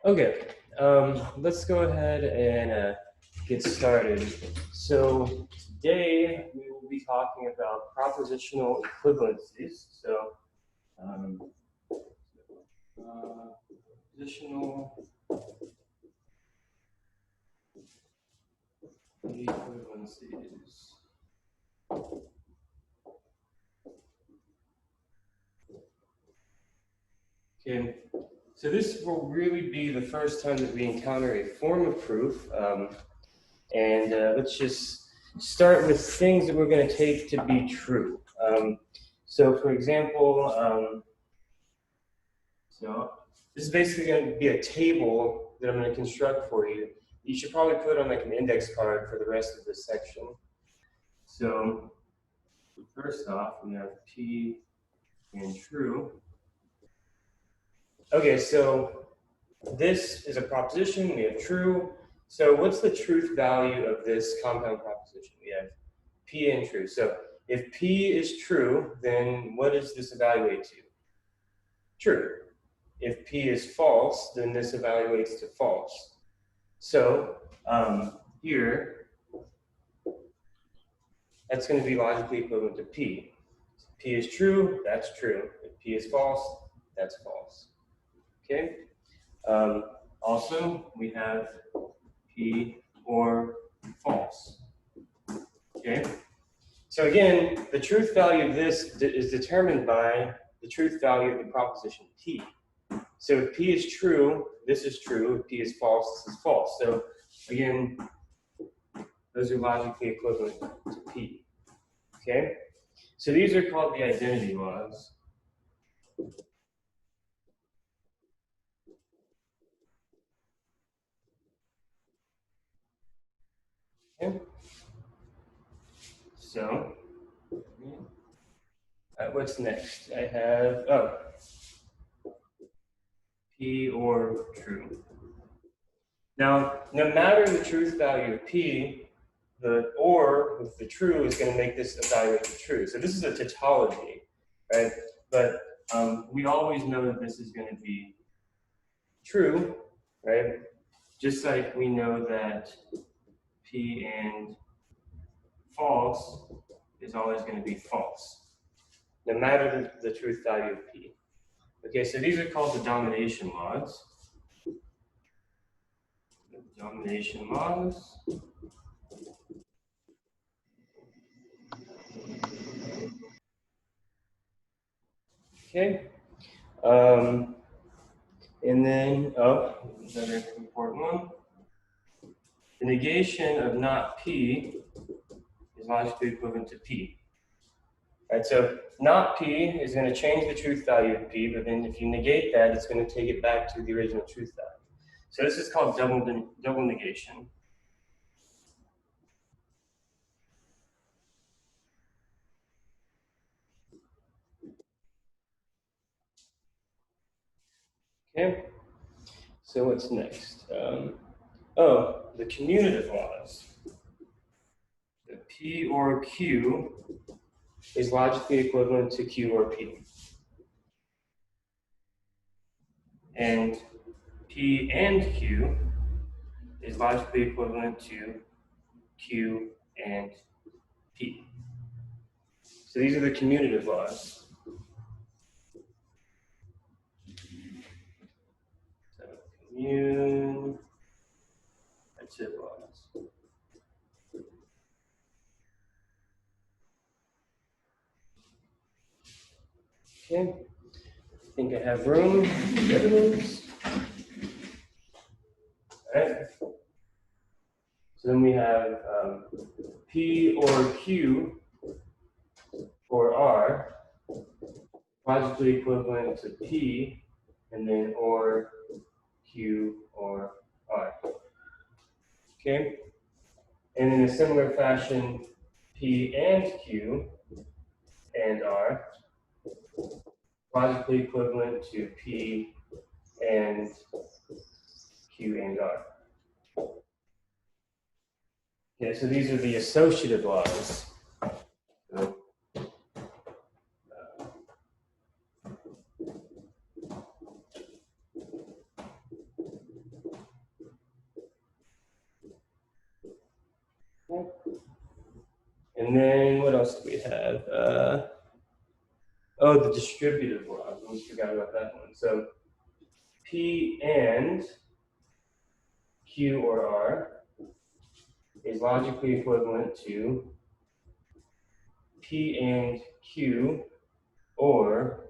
Okay, let's go ahead and get started. So today we will be talking about propositional equivalences. So propositional equivalences. Okay, so this will really be the first time that we encounter a form of proof. Let's just start with things that we're going to take to be true. So for example, so this is basically going to be a table that I'm going to construct for you. You should probably put on like an index card for the rest of this section. So first off, we have P and true. Okay, so this is a proposition. We have true. So what's the truth value of this compound proposition? We have P and true. So if P is true, then what does this evaluate to? True. If P is false, then this evaluates to false. So here, that's going to be logically equivalent to P. If P is true, that's true. If P is false, that's false. Okay. Also, we have P or false. Okay. So again, the truth value of this is determined by the truth value of the proposition P. So if P is true, this is true. If P is false, this is false. So again, those are logically equivalent to P. Okay? So these are called the identity laws. Okay? So, what's next? I have, P or true. Now, no matter the truth value of P, the or with the true is going to make this evaluate to true. So this is a tautology, right? But we always know that this is going to be true, right? Just like we know that P and false is always going to be false, no matter the truth value of P. Okay, so these are called the domination laws. The domination laws. Okay. And then, another important one. The negation of not P is logically equivalent to P. Right, so not P is going to change the truth value of P, but then if you negate that, it's going to take it back to the original truth value. So this is called double negation. Okay, so what's next? The commutative laws. The P or Q is logically equivalent to Q or P. And P and Q is logically equivalent to Q and P. So these are the commutative laws. So commutative laws. Okay, I think I have room for evidence. All right. So then we have P or Q or R, logically equivalent to P, and then or Q or R. Okay? And in a similar fashion, P and Q and R, logically equivalent to P and Q and R. Okay, so these are the associative laws. So, And then what else do we have? Oh, the distributive law. I almost forgot about that one. So P and Q or R is logically equivalent to P and Q or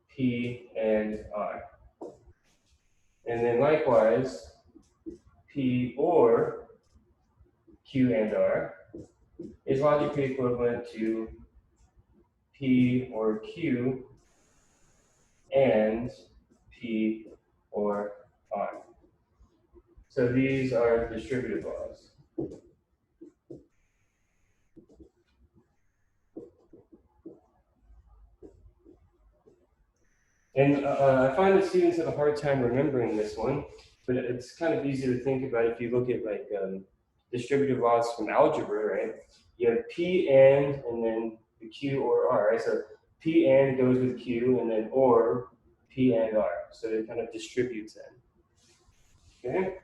P and R. And then likewise, P or Q and R is logically equivalent to P or Q and P or R. So these are distributive laws. And I find that students have a hard time remembering this one, but it's kind of easy to think about if you look at like distributive laws from algebra, right? You have P and then the Q or R, right? So P and goes with Q and then or P and R. So it kind of distributes them. Okay?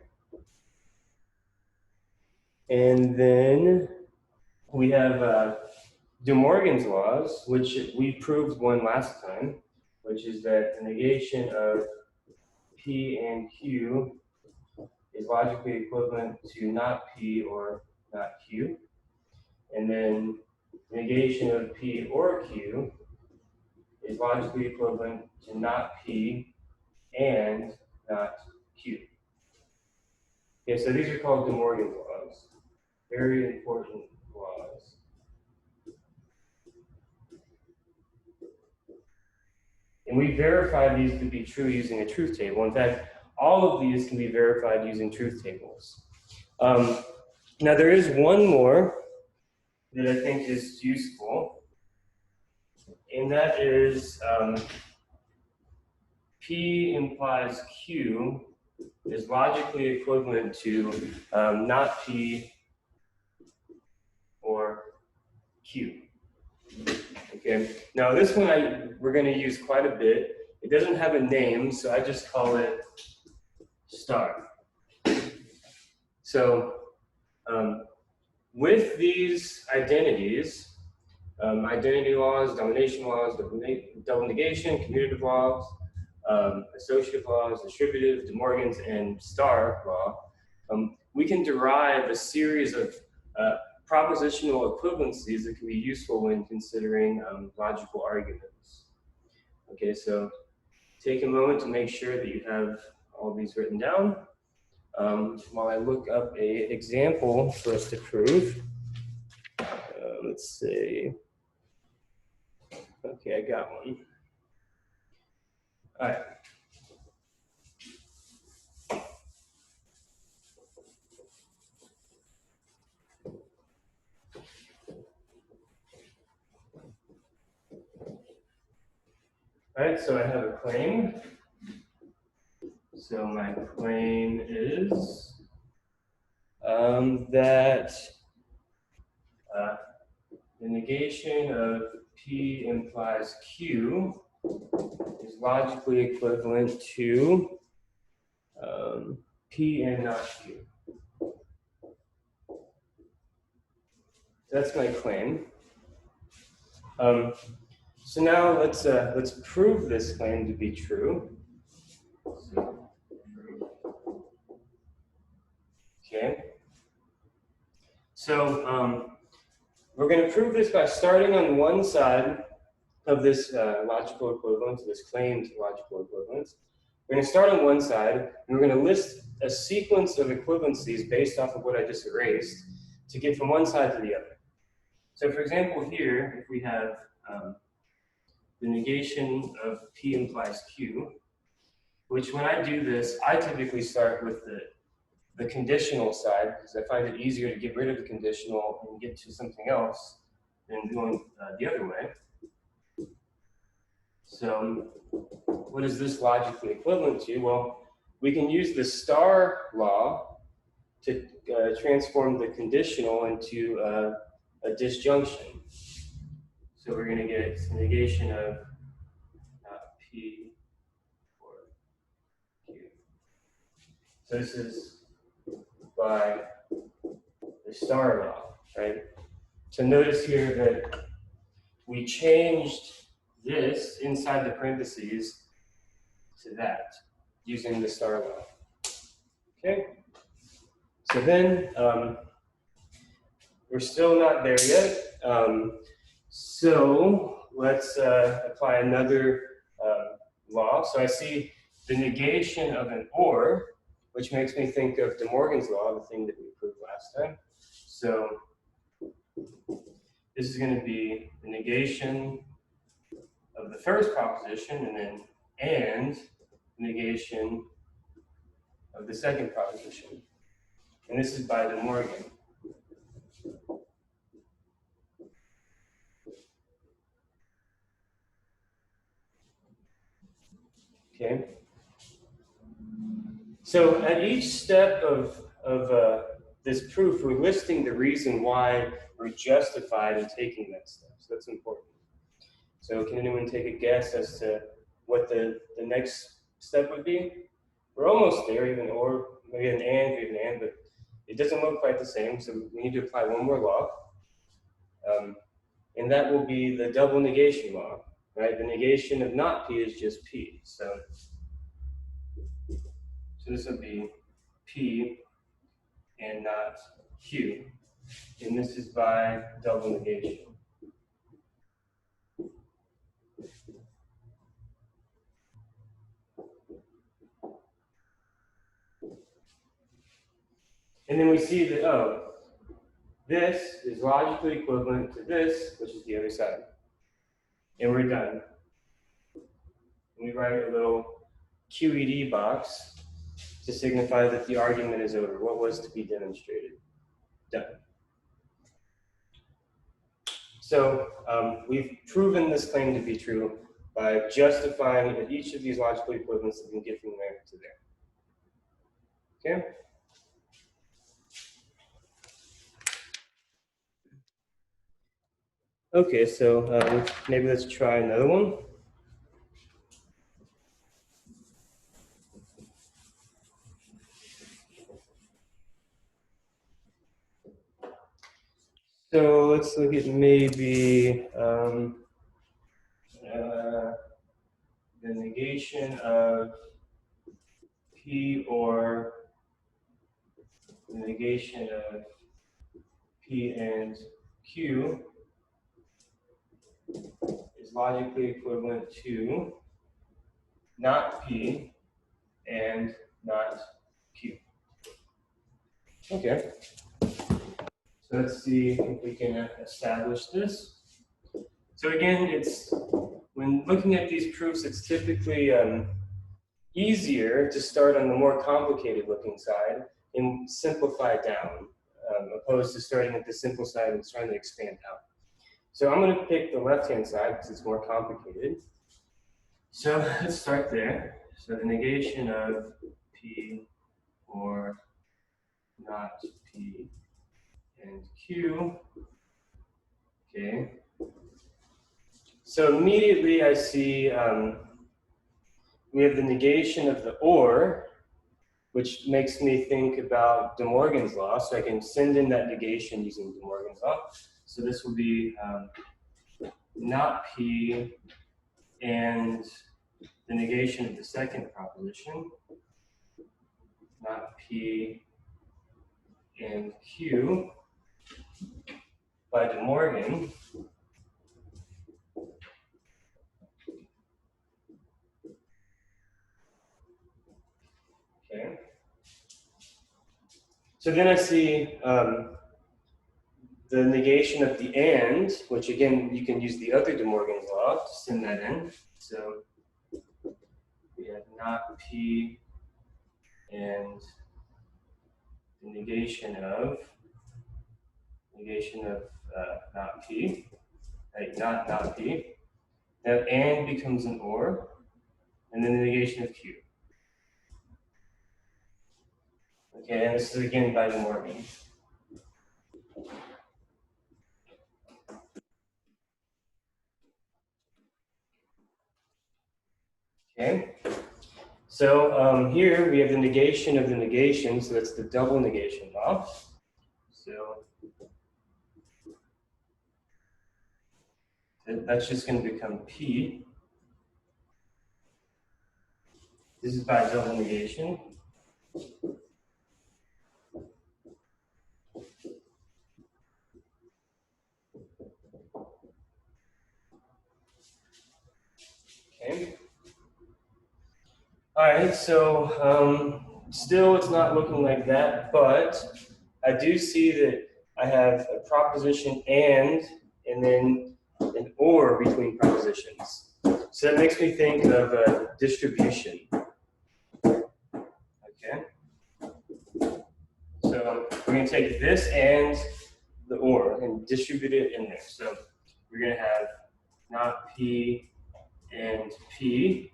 And then we have De Morgan's laws, which we proved one last time, which is that the negation of P and Q is logically equivalent to not P or not Q. And then negation of P or Q is logically equivalent to not P and not Q. Okay, so these are called De Morgan's laws. Very important laws. And we verify these to be true using a truth table. In fact, all of these can be verified using truth tables. Now there is one more that I think is useful, and that is P implies Q is logically equivalent to not P or Q. Okay, now this one we're going to use quite a bit. It doesn't have a name, so I just call it star. So with these identities, identity laws, domination laws, double negation, commutative laws, associative laws, distributive, De Morgan's, and star law, we can derive a series of propositional equivalencies that can be useful when considering logical arguments. Okay, so take a moment to make sure that you have all these written down while I look up an example for us to prove. Let's see. Okay, I got one. All right. All right, so I have a claim. So my claim is that the negation of P implies Q is logically equivalent to P and not Q. That's my claim. So now let's prove this claim to be true. Okay. So we're going to prove this by starting on one side of this logical equivalence, this claimed logical equivalence. We're going to start on one side, and we're going to list a sequence of equivalencies based off of what I just erased to get from one side to the other. So for example, here, if we have the negation of P implies Q, which when I do this, I typically start with the conditional side, because I find it easier to get rid of the conditional and get to something else than going the other way. So what is this logically equivalent to? Well, we can use the star law to transform the conditional into a disjunction. So we're going to get negation of P or Q. So this is by the star law, right? So notice here that we changed this inside the parentheses to that using the star law. Okay? So then we're still not there yet. So let's apply another law. So I see the negation of an or, which makes me think of De Morgan's law, the thing that we proved last time. So this is going to be the negation of the first proposition, and then and negation of the second proposition. And this is by De Morgan. Okay. So at each step of this proof, we're listing the reason why we're justified in taking that step. So that's important. So can anyone take a guess as to what the next step would be? We're almost there, even or maybe an and, but it doesn't look quite the same. So we need to apply one more law. And that will be the double negation law, right? The negation of not P is just P. So this would be P and not Q. And this is by double negation. And then we see that, oh, this is logically equivalent to this, which is the other side. And we're done. And we write a little QED box to signify that the argument is over. What was to be demonstrated? Done. So we've proven this claim to be true by justifying that each of these logical equivalents have been given from there to there. Okay? Okay, so maybe let's try another one. So let's look at maybe the negation of P or the negation of P and Q is logically equivalent to not P and not Q. Okay. So let's see if we can establish this. So again, it's when looking at these proofs, it's typically easier to start on the more complicated looking side and simplify down, opposed to starting at the simple side and trying to expand out. So I'm going to pick the left-hand side because it's more complicated. So let's start there. So the negation of P or not P and Q. Okay. So immediately I see we have the negation of the or, which makes me think about De Morgan's law. So I can send in that negation using De Morgan's law. So this will be not P and the negation of the second proposition, not P and Q by De Morgan. Okay. So then I see the negation of the and, which again, you can use the other De Morgan's law to send that in. So we have not P and the negation of not P, right? Not P. Now and becomes an or, and then the negation of Q. Okay, and this is again by De Morgan. Okay, so here we have the negation of the negation, so that's the double negation law. So that's just going to become P. This is by double negation. Okay. All right, so still it's not looking like that, but I do see that I have a proposition and then an or between propositions. So that makes me think of a distribution. Okay. So we're going to take this and the or and distribute it in there. So we're going to have not P and P,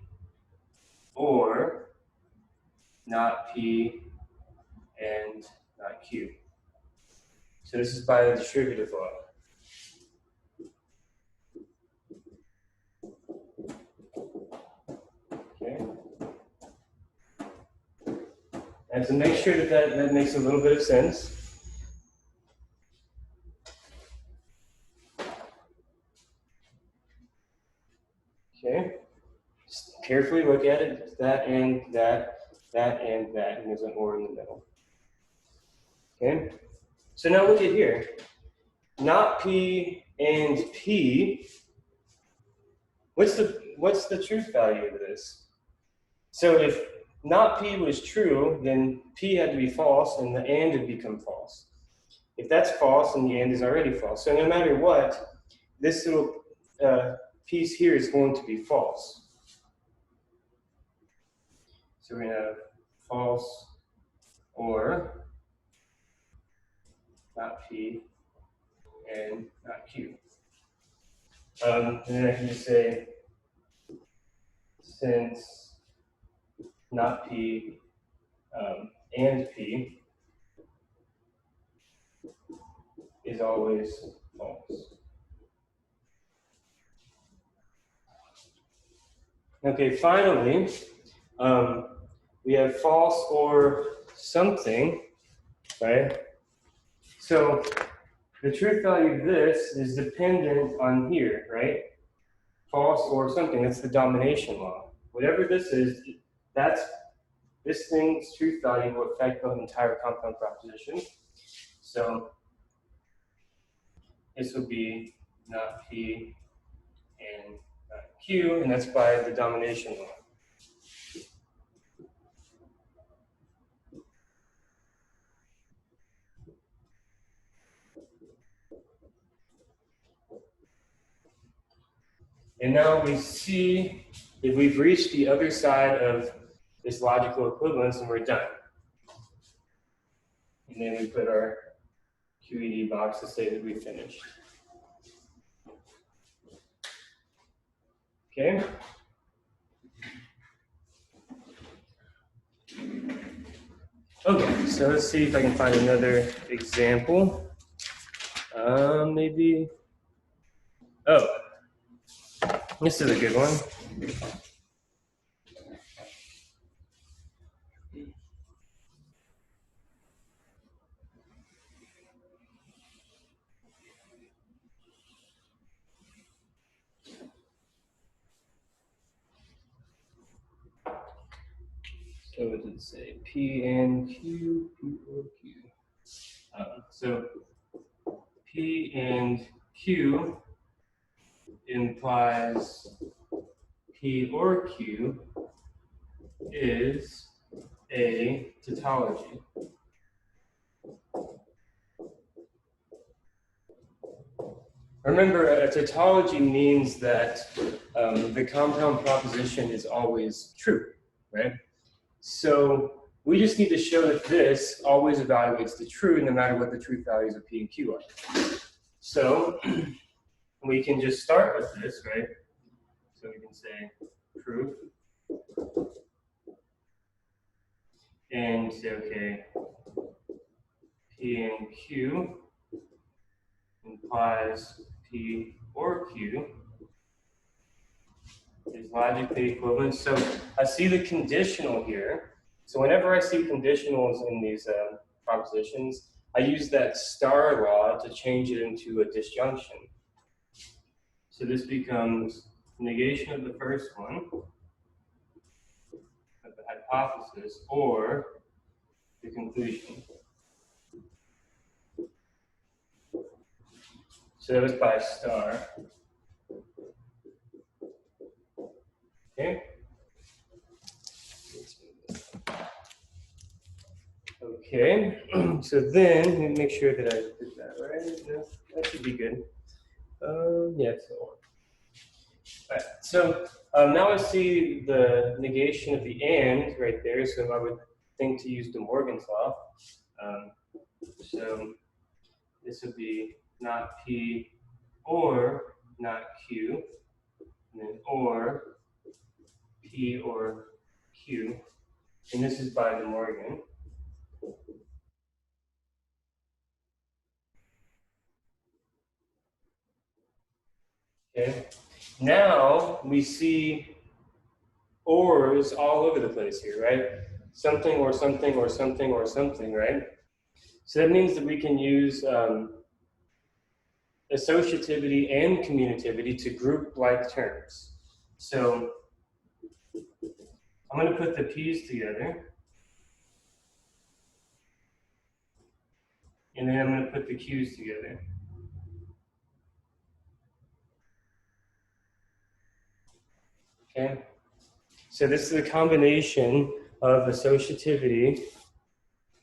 or not P and not Q. So this is by the distributive law. Okay. And to make sure that makes a little bit of sense, okay, just carefully look at it, that and that, that and that, and there's an or in the middle. Okay, so now look at here. Not P and P, what's the truth value of this? So if not P was true, then P had to be false, and the and would become false. If that's false, then the and is already false. So no matter what, this little piece here is going to be false. So we're going to have false or not P and not Q. And then I can just say, since not P and P is always false. Okay, finally, we have false or something, right? So the truth value of this is dependent on here, right? False or something, that's the domination law. Whatever this is, this thing's truth value will affect the entire compound proposition. So this will be not P and not Q, and that's by the domination law. And now we see if we've reached the other side of this logical equivalence and we're done. And then we put our QED box to say that we finished. Okay. Okay, so let's see if I can find another example. Maybe, oh, this is a good one. So what did it say? P and Q, P or Q. So P and Q implies P or Q is a tautology. Remember, a tautology means that the compound proposition is always true, right? So we just need to show that this always evaluates the true no matter what the truth values of P and Q are. So we can just start with this, right? So we can say proof and say, okay, P and Q implies P or Q is logically equivalent. So I see the conditional here. So whenever I see conditionals in these propositions, I use that star law to change it into a disjunction. So this becomes negation of the first one, of the hypothesis, or the conclusion. So that was by star. Okay. Okay. So then, let me make sure that I did that right. No, that should be good. Yeah, so. All right. So now I see the negation of the and right there. So I would think to use De Morgan's law. So this would be not P or not Q, and then or P or Q. And this is by De Morgan. Okay. Now we see ors all over the place here, right? Something or something or something or something, right? So that means that we can use associativity and commutativity to group like terms. So I'm going to put the P's together, and then I'm going to put the Q's together. Okay? So this is a combination of associativity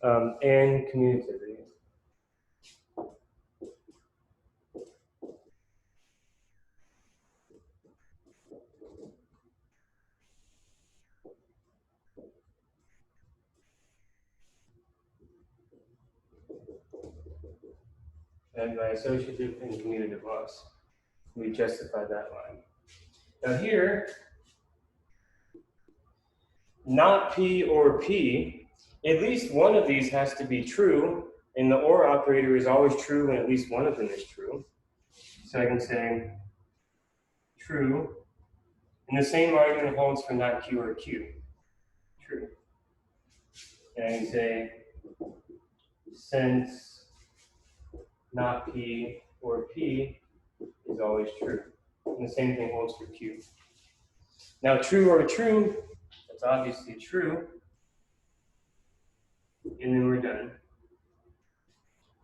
and commutativity. And by associative and commutative loss, we justify that line. Now here, not P or P, at least one of these has to be true, and the or operator is always true when at least one of them is true. So I can say true, and the same argument holds for not Q or Q, true. And I can say since not P or P is always true, and the same thing holds for Q. Now true or true, that's obviously true, and then we're done.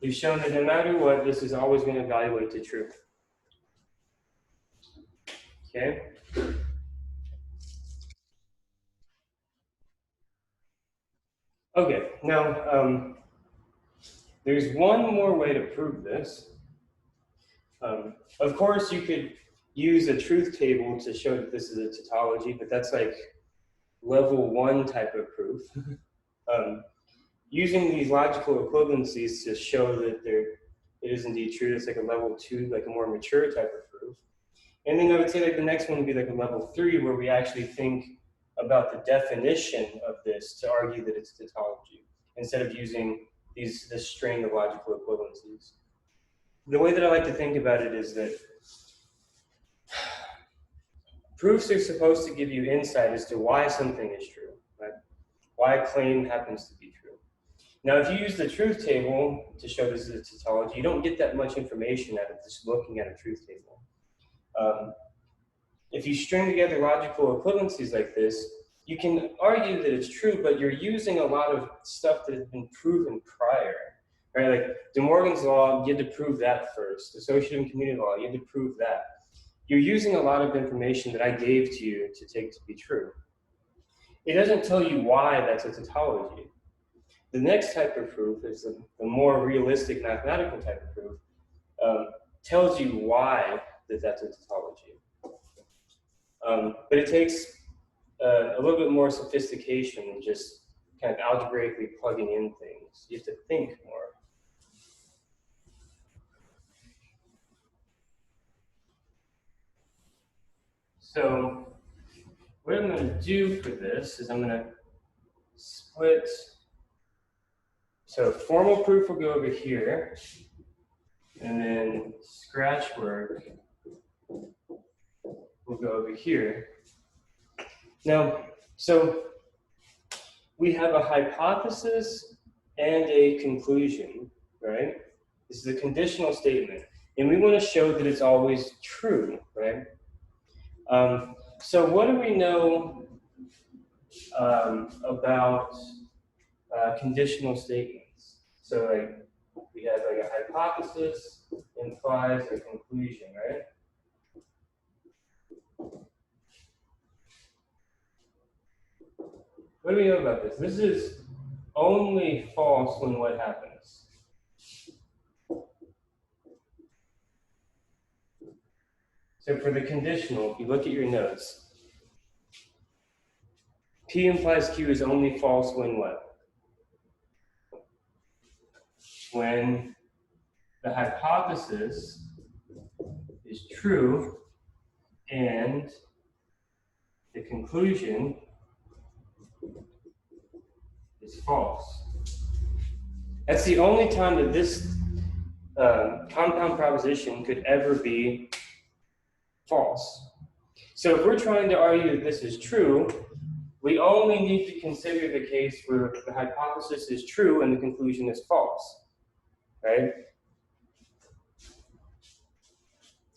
We've shown that no matter what, this is always going to evaluate to true. Okay? Okay, now there's one more way to prove this. Of course, you could use a truth table to show that this is a tautology, but that's like level 1 type of proof. Using these logical equivalencies to show that it is indeed true, it's like a level 2, like a more mature type of proof. And then I would say like the next one would be like a level 3, where we actually think about the definition of this to argue that it's tautology, instead of using this string of logical equivalencies. The way that I like to think about it is that proofs are supposed to give you insight as to why something is true, right? Why a claim happens to be true. Now, if you use the truth table to show this is a tautology, you don't get that much information out of just looking at a truth table. If you string together logical equivalencies like this, you can argue that it's true, but you're using a lot of stuff that has been proven prior, right? Like De Morgan's law, you had to prove that first. Associative and commutative law, you had to prove that. You're using a lot of information that I gave to you to take to be true. It doesn't tell you why that's a tautology. The next type of proof is the more realistic mathematical type of proof, tells you why that's a tautology. But it takes a little bit more sophistication than just kind of algebraically plugging in things. You have to think more. So what I'm going to do for this is I'm going to split. So formal proof will go over here, and then scratch work will go over here. Now, so we have a hypothesis and a conclusion, right? This is a conditional statement. And we want to show that it's always true, right? So what do we know about conditional statements? So like we have like a hypothesis implies a conclusion, right? What do we know about this? This is only false when what happens? So for the conditional, if you look at your notes, P implies Q is only false when what? When the hypothesis is true and the conclusion is false. That's the only time that this compound proposition could ever be false. So if we're trying to argue that this is true, we only need to consider the case where the hypothesis is true and the conclusion is false, right?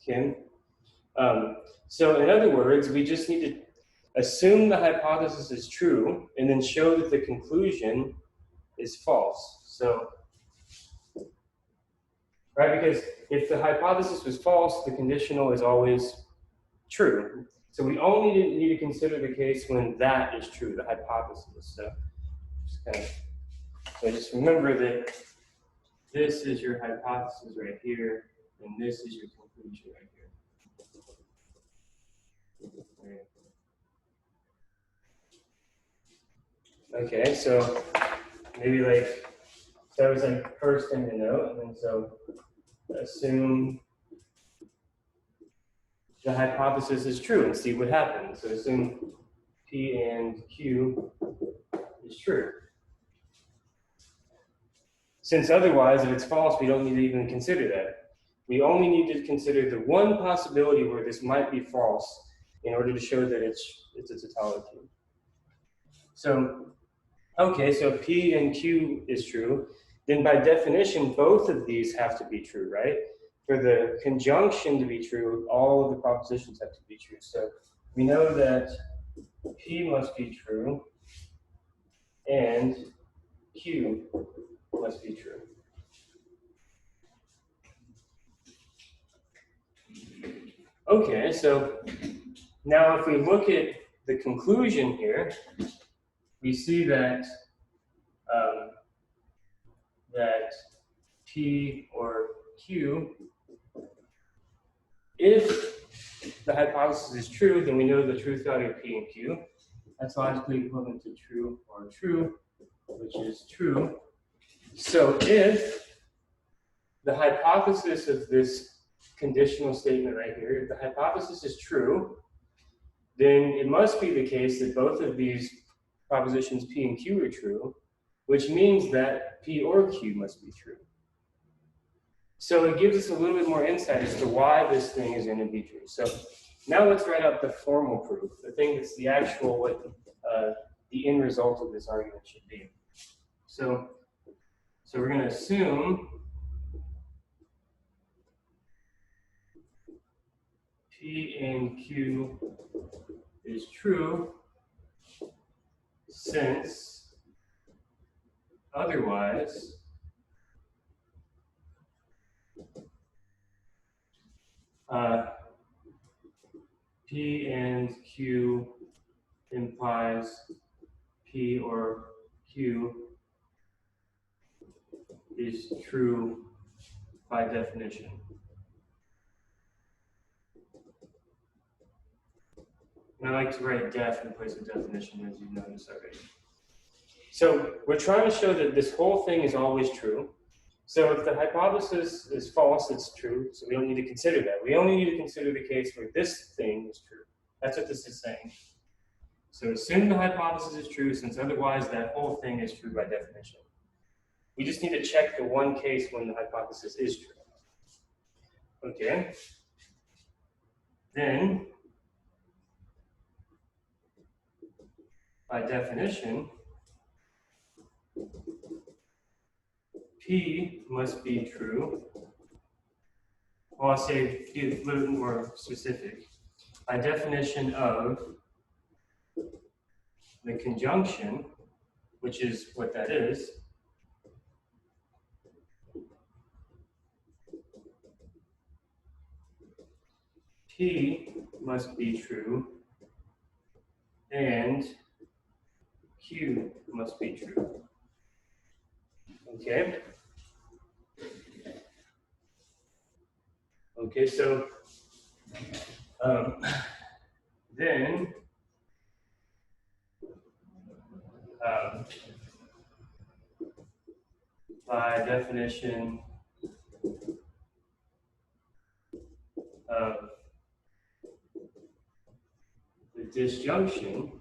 Okay. So in other words, we just need to assume the hypothesis is true and then show that the conclusion is false. So, right, because if the hypothesis was false, the conditional is always true. So we only need to consider the case when that is true, the hypothesis. So just remember that this is your hypothesis right here, and this is your conclusion right here. Okay, so maybe like, so that was like first thing to note, and then so assume the hypothesis is true and see what happens. So assume P and Q is true. Since otherwise, if it's false, we don't need to even consider that. We only need to consider the one possibility where this might be false in order to show that it's a tautology. So, okay, so P and Q is true. Then by definition, both of these have to be true, right? For the conjunction to be true, all of the propositions have to be true. So we know that P must be true and Q must be true. Okay, so now if we look at the conclusion here, we see that that P or Q, if the hypothesis is true, then we know the truth value of P and Q. That's logically equivalent to true or true, which is true. So if the hypothesis of this conditional statement right here, if the hypothesis is true, then it must be the case that both of these propositions P and Q are true, which means that P or Q must be true. So it gives us a little bit more insight as to why this thing is going to be true. So now let's write out the formal proof, the thing that's the actual, what the end result of this argument should be. So we're going to assume P and Q is true since otherwise P and Q implies P or Q is true by definition. And I like to write def in place of definition, as you noticed already. So we're trying to show that this whole thing is always true. So if the hypothesis is false, it's true. So we don't need to consider that. We only need to consider the case where this thing is true. That's what this is saying. So assume the hypothesis is true, since otherwise that whole thing is true by definition. We just need to check the one case when the hypothesis is true. Okay. Then, by definition, P must be true well, I'll say be a little bit more specific. By definition of the conjunction, which is what that is, P must be true and Q must be true. Okay? Okay, so then by definition of the disjunction,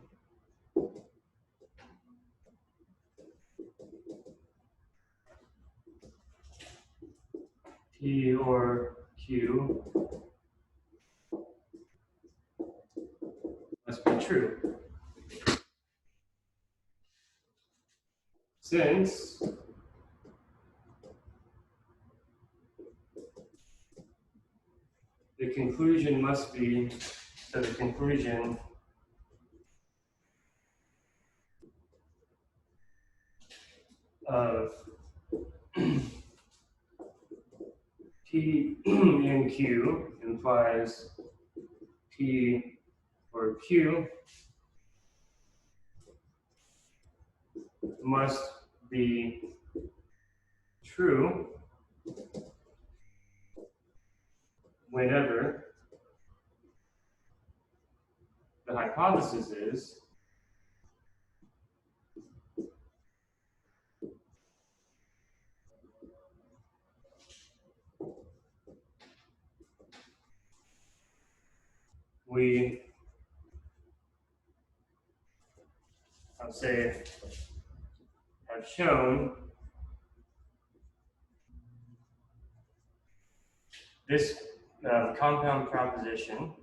P or Q must be true. Since the conclusion must be, so the conclusion of P and Q implies P or Q must be true whenever the hypothesis is we, I'll say, have shown this compound proposition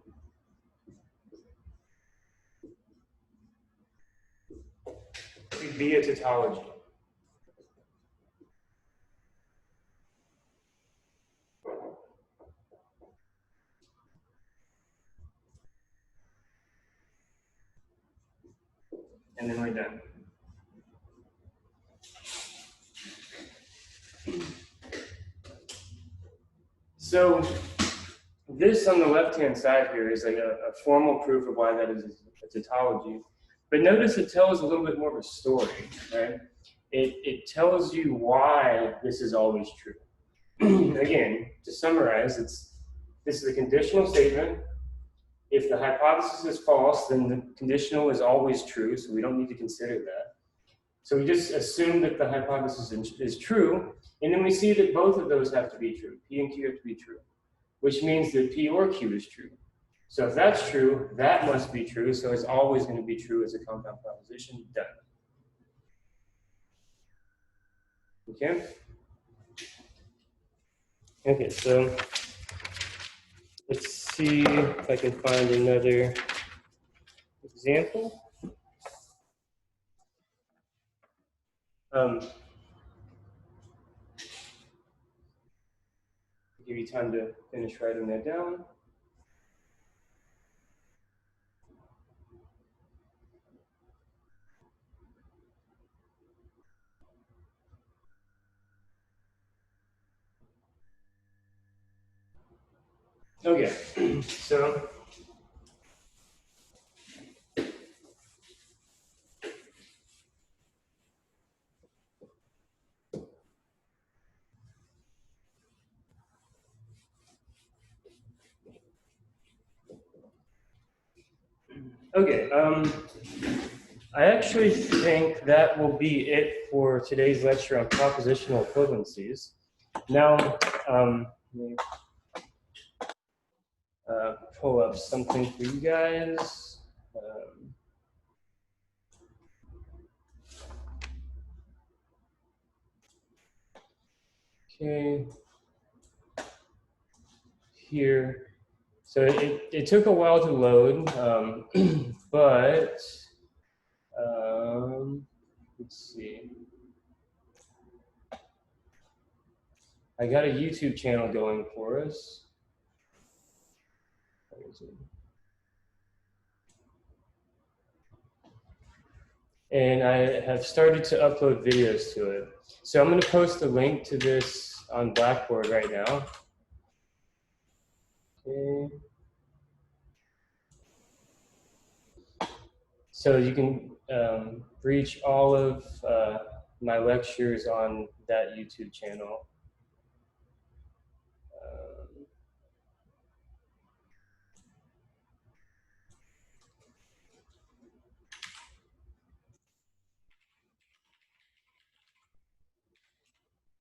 to be a tautology. And then we're done. So this on the left-hand side here is like a formal proof of why that is a tautology. But notice it tells a little bit more of a story, right? It tells you why this is always true. Again, to summarize, this is a conditional statement. If the hypothesis is false, then the conditional is always true, so we don't need to consider that. So we just assume that the hypothesis is true, and then we see that both of those have to be true. P and Q have to be true, which means that P or Q is true. So if that's true, that must be true, so it's always going to be true as a compound proposition. Done. Okay? Okay, so let's see if I can find another example. Give you time to finish writing that down. Okay, so okay, I actually think that will be it for today's lecture on propositional equivalencies. Now, let me pull up something for you guys. Okay, here. So it took a while to load, but let's see. I got a YouTube channel going for us. And I have started to upload videos to it. So I'm going to post a link to this on Blackboard right now. Okay. So you can reach all of my lectures on that YouTube channel.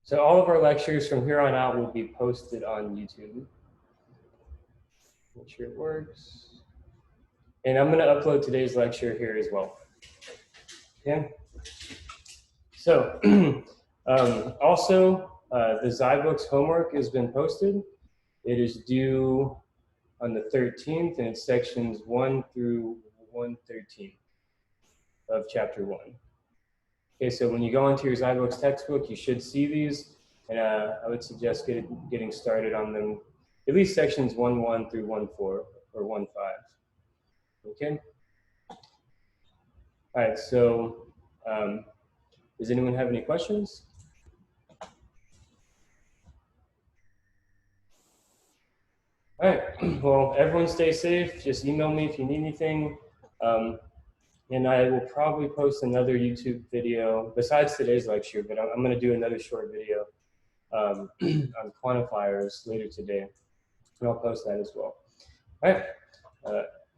So all of our lectures from here on out will be posted on YouTube. Make sure it works. And I'm going to upload today's lecture here as well. Okay. So also, the Zybooks homework has been posted. It is due on the 13th, and it's sections 1 through 113 of chapter 1. Okay, so when you go into your Zybooks textbook, you should see these, and I would suggest getting started on them, at least sections 1.1 through 1.4 or 1.5. Okay? All right, so does anyone have any questions? All right, well, everyone stay safe. Just email me if you need anything. And I will probably post another YouTube video besides today's lecture, but I'm going to do another short video on quantifiers later today. And I'll post that as well. All right,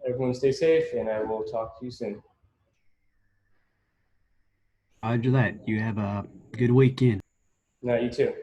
everyone stay safe, and I will talk to you soon. Roger that. You have a good weekend. No, you too.